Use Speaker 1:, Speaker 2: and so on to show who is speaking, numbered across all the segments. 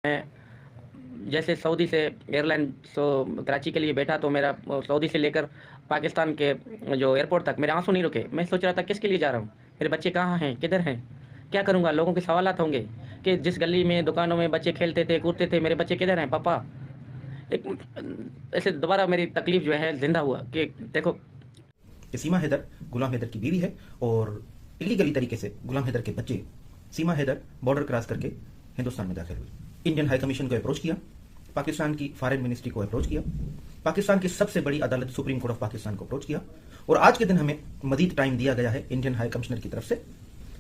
Speaker 1: मैं जैसे सऊदी से एयरलाइन कराची के लिए बैठा तो मेरा सऊदी से लेकर पाकिस्तान के जो एयरपोर्ट तक मेरे आंसू नहीं रुके। मैं सोच रहा था किसके लिए जा रहा हूँ, मेरे बच्चे कहाँ हैं, किधर हैं, क्या करूँगा। लोगों के सवालात होंगे कि जिस गली में दुकानों में बच्चे खेलते थे कूदते थे, मेरे बच्चे किधर हैं पापा। एक ऐसे दोबारा मेरी तकलीफ जो है जिंदा हुआ कि देखो
Speaker 2: कि सीमा हैदर गुलाम हैदर की बीवी है और इलीगली तरीके से गुलाम हैदर के बच्चे सीमा हैदर बॉर्डर क्रॉस करके हिंदुस्तान में दाखिल हुई। इंडियन हाई कमीशन को अप्रोच किया, पाकिस्तान की फॉरेन मिनिस्ट्री को अप्रोच किया, पाकिस्तान की सबसे बड़ी अदालत सुप्रीम कोर्ट ऑफ पाकिस्तान को अप्रोच किया और आज के दिन हमें मजीद टाइम दिया गया है इंडियन हाई कमिश्नर की तरफ से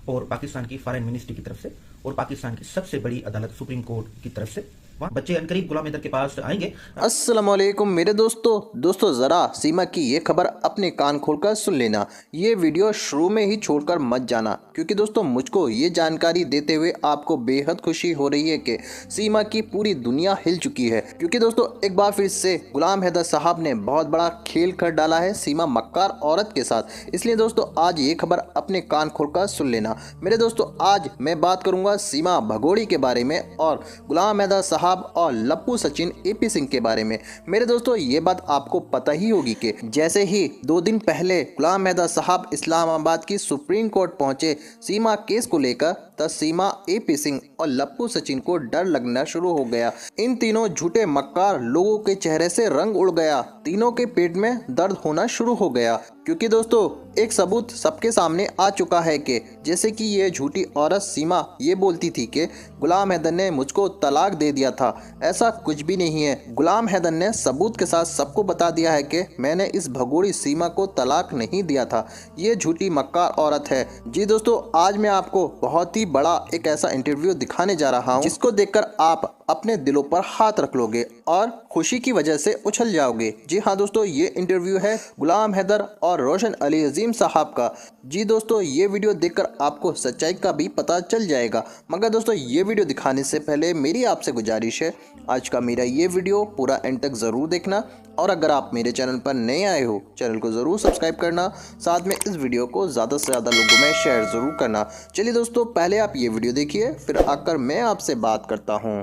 Speaker 2: और पाकिस्तान की फॉरेन मिनिस्ट्री की तरफ से और पाकिस्तान की सबसे बड़ी अदालत सुप्रीम कोर्ट की तरफ से। बच्चे अनकरीब गुलाम हैदर के पास आएंगे।
Speaker 3: अस्सलाम वालेकुम मेरे दोस्तों ज़रा सीमा की ये खबर अपने कान खोलकर सुन लेना। ये वीडियो शुरू में ही छोड़कर मत जाना, क्योंकि दोस्तों मुझको ये जानकारी देते हुए आपको बेहद खुशी हो रही है कि सीमा की पूरी दुनिया हिल चुकी है। क्योंकि दोस्तों एक बार फिर से गुलाम हैदर साहब ने बहुत बड़ा खेल कर डाला है सीमा मक्कार औरत के साथ। इसलिए दोस्तों आज ये खबर अपने कान खोलकर सुन लेना। मेरे दोस्तों आज मैं बात करूँगा सीमा भगोड़ी के बारे में और गुलाम हैदर साहब और लप्पू सचिन एपी सिंह के बारे में। मेरे दोस्तों ये बात आपको पता ही होगी कि जैसे ही 2 दिन पहले गुलाम हैदर साहब इस्लामाबाद की सुप्रीम कोर्ट पहुंचे सीमा केस को लेकर, तब सीमा एपी सिंह और लप्पू सचिन को डर लगना शुरू हो गया। इन तीनों झूठे मक्कार लोगों के चेहरे से रंग उड़ गया, तीनों के पेट में दर्द होना शुरू हो गया। क्योंकि दोस्तों एक सबूत सबके सामने आ चुका है कि जैसे कि ये झूठी औरत सीमा ये बोलती थी कि गुलाम हैदर ने मुझको तलाक दे दिया था। ऐसा कुछ भी नहीं है। गुलाम हैदर ने सबूत के साथ सबको बता दिया है कि मैंने इस भगोड़ी सीमा को तलाक नहीं दिया था। ये झूठी मक्कार औरत है। जी दोस्तों आज मैं आपको बहुत ही बड़ा एक ऐसा इंटरव्यू दिखाने जा रहा हूँ जिसको देखकर आप अपने दिलों पर हाथ रख लोगे और खुशी की वजह से उछल जाओगे। जी हाँ दोस्तों ये इंटरव्यू है गुलाम हैदर और रोशन अली अजीम साहब का। जी दोस्तों ये वीडियो देखकर आपको सच्चाई का भी पता चल जाएगा। मगर दोस्तों ये वीडियो दिखाने से पहले मेरी आपसे गुजारिश है, आज का मेरा ये वीडियो पूरा एंड तक ज़रूर देखना और अगर आप मेरे चैनल पर नए आए हो चैनल को ज़रूर सब्सक्राइब करना, साथ में इस वीडियो को ज़्यादा से ज़्यादा लोगों में शेयर ज़रूर करना। चलिए दोस्तों पहले आप ये वीडियो देखिए, फिर आकर मैं आपसे बात करता हूँ।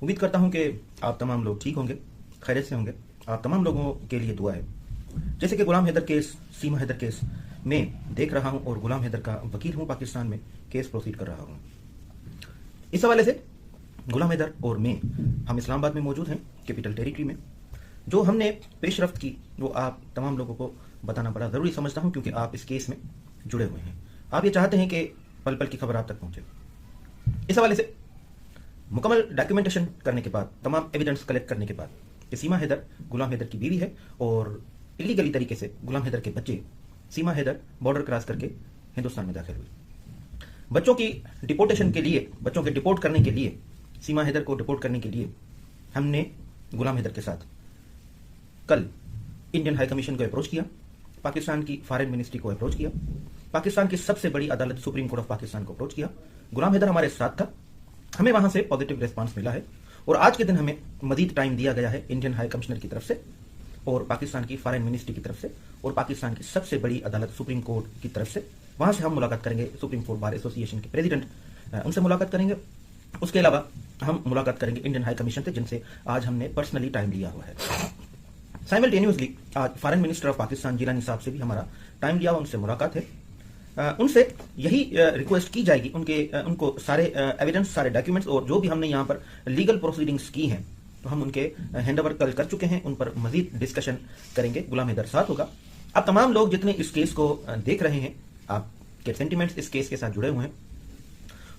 Speaker 2: उम्मीद करता हूं कि आप तमाम लोग ठीक होंगे, खैरियत से होंगे। आप तमाम लोगों के लिए दुआ है। जैसे कि गुलाम हैदर केस, सीमा हैदर केस में देख रहा हूं और गुलाम हैदर का वकील हूं, पाकिस्तान में केस प्रोसीड कर रहा हूं। इस हवाले से गुलाम हैदर और मैं हम इस्लामाबाद में मौजूद हैं, कैपिटल टेरिटरी में। जो हमने पेशरफ्त की वो आप तमाम लोगों को बताना बड़ा ज़रूरी समझता हूं, क्योंकि आप इस केस में जुड़े हुए हैं। आप ये चाहते हैं कि पल पल की खबर आप तक पहुंचे। इस हवाले से मुकम्मल डॉक्यूमेंटेशन करने के बाद, तमाम एविडेंस कलेक्ट करने के बाद कि सीमा हैदर गुलाम हैदर की बीवी है और इलीगली तरीके से गुलाम हैदर के बच्चे सीमा हैदर बॉर्डर क्रॉस करके हिंदुस्तान में दाखिल हुई। बच्चों की डिपोर्टेशन के लिए, बच्चों के डिपोर्ट करने के लिए, सीमा हैदर को डिपोर्ट करने के लिए हमने गुलाम हैदर के साथ कल इंडियन हाई कमीशन को अप्रोच किया, पाकिस्तान की फॉरेन मिनिस्ट्री को अप्रोच किया, पाकिस्तान की सबसे बड़ी अदालत सुप्रीम कोर्ट ऑफ पाकिस्तान को अप्रोच किया। गुलाम हैदर हमारे साथ था, हमें वहां से पॉजिटिव रिस्पांस मिला है और आज के दिन हमें मजीद टाइम दिया गया है इंडियन हाई कमिश्नर की तरफ से और पाकिस्तान की फॉरेन मिनिस्ट्री की तरफ से और पाकिस्तान की सबसे बड़ी अदालत सुप्रीम कोर्ट की तरफ से। वहां से हम मुलाकात करेंगे सुप्रीम कोर्ट बार एसोसिएशन के प्रेसिडेंट, उनसे मुलाकात करेंगे। उसके अलावा हम मुलाकात करेंगे इंडियन हाई कमीशन से, जिनसे आज हमने पर्सनली टाइम लिया हुआ है। साइमल्टेनियसली आज foreign minister of Pakistan Jilani साहब से भी हमारा टाइम लिया हुआ, उनसे मुलाकात है। उनसे यही रिक्वेस्ट की जाएगी, उनको सारे एविडेंस, सारे डॉक्यूमेंट्स और जो भी हमने यहाँ पर लीगल प्रोसीडिंग्स की हैं तो हम उनके हैंड ओवर कल कर चुके हैं, उन पर मजीद डिस्कशन करेंगे। गुलाम हैदर साथ होगा। अब तमाम लोग जितने इस केस को देख रहे हैं, आपके सेंटिमेंट्स इस केस के साथ जुड़े हुए हैं,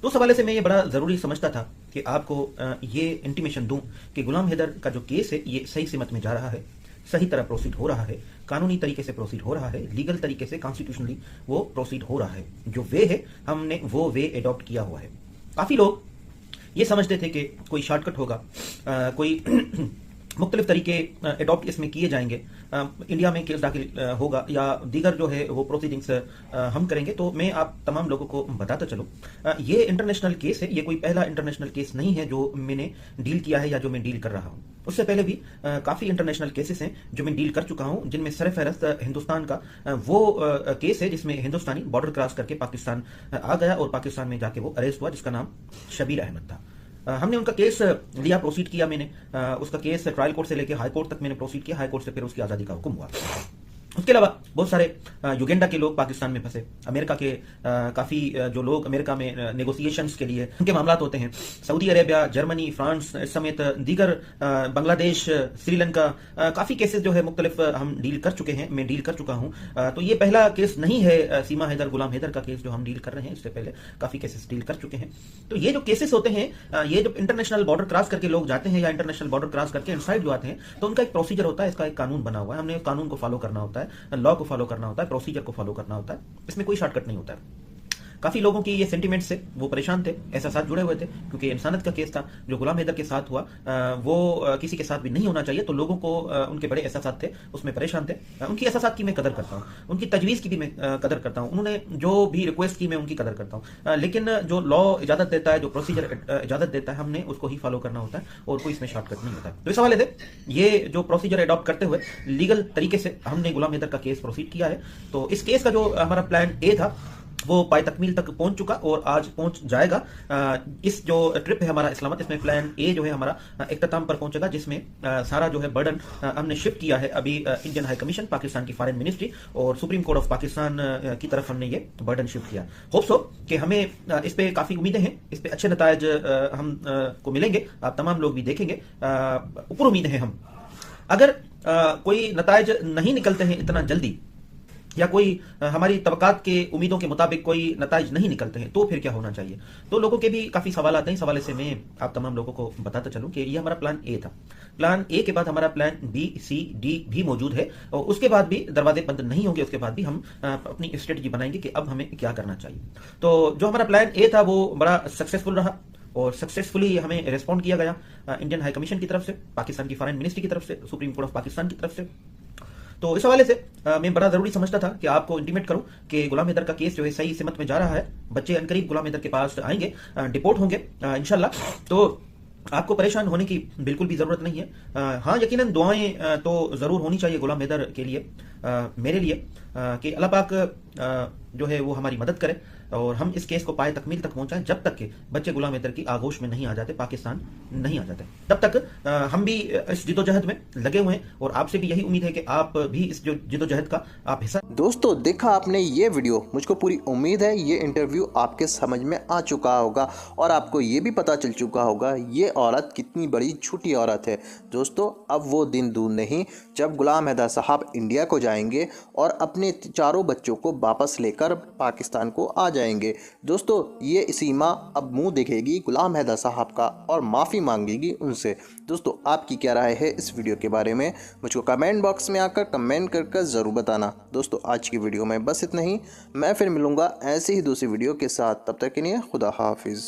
Speaker 2: तो उस हवाले से मैं ये बड़ा ज़रूरी समझता था कि आपको ये इंटीमेशन दूं कि गुलाम हैदर का जो केस है ये सही सिमत में जा रहा है, सही तरह प्रोसीड हो रहा है, कानूनी तरीके से प्रोसीड हो रहा है, लीगल तरीके से, कॉन्स्टिट्यूशनली वो प्रोसीड हो रहा है। जो वे है हमने वो वे एडॉप्ट किया हुआ है। काफ़ी लोग ये समझते थे कि कोई शॉर्टकट होगा, कोई मुख्तलिफ तरीके एडॉप्ट इसमें किए जाएंगे, इंडिया में केस दाखिल होगा या दीगर जो है वो प्रोसीडिंग्स हम करेंगे। तो मैं आप तमाम लोगों को बताता चलो, ये इंटरनेशनल केस है, ये कोई पहला इंटरनेशनल केस नहीं है जो मैंने डील किया है या जो मैं डील कर रहा हूँ। उससे पहले भी काफ़ी इंटरनेशनल केसेस हैं जो मैं डील कर चुका हूँ, जिनमें सरफहरस्त हिंदुस्तान का वो केस है जिसमें हिंदुस्तानी बॉर्डर क्रॉस करके पाकिस्तान आ गया और पाकिस्तान में जाके वो अरेस्ट हुआ, जिसका नाम शबीर अहमद था। हमने उनका केस लिया, प्रोसीड किया मैंने। उसका केस ट्रायल कोर्ट से लेकर हाई कोर्ट तक मैंने प्रोसीड किया। हाई कोर्ट से फिर उसकी आज़ादी का हुक्म हुआ। उसके अलावा बहुत सारे युगेंडा के लोग पाकिस्तान में फंसे, अमेरिका के काफ़ी जो लोग अमेरिका में नेगोशिएशंस के लिए उनके मामलात होते हैं, सऊदी अरेबिया, जर्मनी, फ्रांस समेत दीगर बांग्लादेश, श्रीलंका, काफ़ी केसेस जो है मुख्तलिफ हम डील कर चुके हैं, मैं डील कर चुका हूँ। तो ये पहला केस नहीं है सीमा हैदर, गुलाम हैदर का केस जो हम डील कर रहे हैं। इससे पहले काफ़ी केसेस डील कर चुके हैं। तो ये जो केसेस होते हैं, ये जो इंटरनेशनल बॉर्डर क्रॉस करके लोग जाते हैं या इंटरनेशनल बॉर्डर क्रॉस करके इनसाइड जो आते हैं, तो उनका एक प्रोसीजर होता है, इसका एक कानून बना हुआ है। हमने कानून को फॉलो करना होता है, लॉ को फॉलो करना होता है, प्रोसीजर को फॉलो करना होता है। इसमें कोई शॉर्टकट नहीं होता है। काफी लोगों की ये सेंटीमेंट से वो परेशान थे, एहसास जुड़े हुए थे, क्योंकि इंसानियत का केस था जो गुलाम हैदर के साथ हुआ, वो किसी के साथ भी नहीं होना चाहिए। तो लोगों को उनके बड़े एहसास थे, उसमें परेशान थे। उनकी एहसास की मैं कदर करता हूँ, उनकी तजवीज़ की भी मैं कदर करता हूँ, उन्होंने जो भी रिक्वेस्ट की मैं उनकी कदर करता हूँ। लेकिन जो लॉ इजाजत देता है, जो प्रोसीजर इजाजत देता है, हमने उसको ही फॉलो करना होता है और कोई इसमें शॉर्टकट नहीं होता है। तो इस हवाले से ये जो प्रोसीजर अडॉप्ट करते हुए लीगल तरीके से हमने गुलाम हैदर का केस प्रोसीड किया है। तो इस केस का जो हमारा प्लान ए था वो पाए तकमील तक पहुंच चुका और आज पहुंच जाएगा। इस जो ट्रिप है हमारा इस्लामाबाद, इसमें प्लान ए जो है हमारा इख्तिताम पर पहुंचेगा, जिसमें सारा जो है बर्डन हमने शिफ्ट किया है अभी इंडियन हाई कमीशन, पाकिस्तान की फॉरेन मिनिस्ट्री और सुप्रीम कोर्ट ऑफ पाकिस्तान की तरफ हमने ये बर्डन शिफ्ट किया। होप सो कि हमें इस पे काफ़ी उम्मीदें हैं, इस पे अच्छे नतायज हम को मिलेंगे, आप तमाम लोग भी देखेंगे। ऊपर उम्मीद है हम, अगर कोई नतायज नहीं निकलते हैं इतना जल्दी या कोई हमारी तवक्कात के उम्मीदों के मुताबिक कोई नताइज नहीं निकलते हैं, तो फिर क्या होना चाहिए। तो लोगों के भी काफ़ी सवाल आते हैं। इस हवाले से मैं आप तमाम लोगों को बताता चलूं कि ये हमारा प्लान ए था। प्लान ए के बाद हमारा प्लान बी, सी, डी भी मौजूद है और उसके बाद भी दरवाजे बंद नहीं होंगे। उसके बाद भी हम अपनी स्ट्रेटजी बनाएंगे कि अब हमें क्या करना चाहिए। तो जो हमारा प्लान ए था वो बड़ा सक्सेसफुल रहा और सक्सेसफुली हमें रिस्पॉन्ड किया गया इंडियन हाई कमीशन की तरफ से, पाकिस्तान की फॉरेन मिनिस्ट्री की तरफ से, सुप्रीम कोर्ट ऑफ पाकिस्तान की तरफ से। तो इस हवाले से मैं बड़ा जरूरी समझता था कि आपको इंटीमेट करूं कि गुलाम हैदर का केस जो है सही सिमत में जा रहा है। बच्चे अनकरीब गुलाम हैदर के पास आएंगे, डिपोर्ट होंगे इंशाल्लाह। तो आपको परेशान होने की बिल्कुल भी जरूरत नहीं है। हाँ, यकीनन दुआएं तो जरूर होनी चाहिए गुलाम हैदर के लिए, मेरे लिए, कि अल्लाह पाक जो है वो हमारी मदद करे और हम इस केस को पाए तकमील तक पहुंचाएं। जब तक कि बच्चे गुलाम हैदर की आगोश में नहीं आ जाते, पाकिस्तान नहीं आ जाते, तब तक हम भी इस जिदोजहद में लगे हुए हैं और आपसे भी यही उम्मीद है कि आप भी इस जो जिदोजहद का आप हिस्सा।
Speaker 3: दोस्तों, देखा आपने ये वीडियो, मुझको पूरी उम्मीद है ये इंटरव्यू आपके समझ में आ चुका होगा और आपको ये भी पता चल चुका होगा ये औरत कितनी बड़ी झूठी औरत है। दोस्तों, अब वो दिन दूर नहीं जब गुलाम हैदर साहब इंडिया को जाएंगे और अपने चारों बच्चों को वापस लेकर पाकिस्तान को आ जाएंगे। दोस्तों, ये सीमा अब मुंह दिखेगी गुलाम हैदर साहब का और माफ़ी मांगेगी उनसे। दोस्तों, आपकी क्या राय है इस वीडियो के बारे में, मुझको कमेंट बॉक्स में आकर कमेंट कर ज़रूर बताना। दोस्तों, आज की वीडियो में बस इतना ही। मैं फिर मिलूँगा ऐसे ही दूसरी वीडियो के साथ, तब तक के लिए खुदा हाफिज़।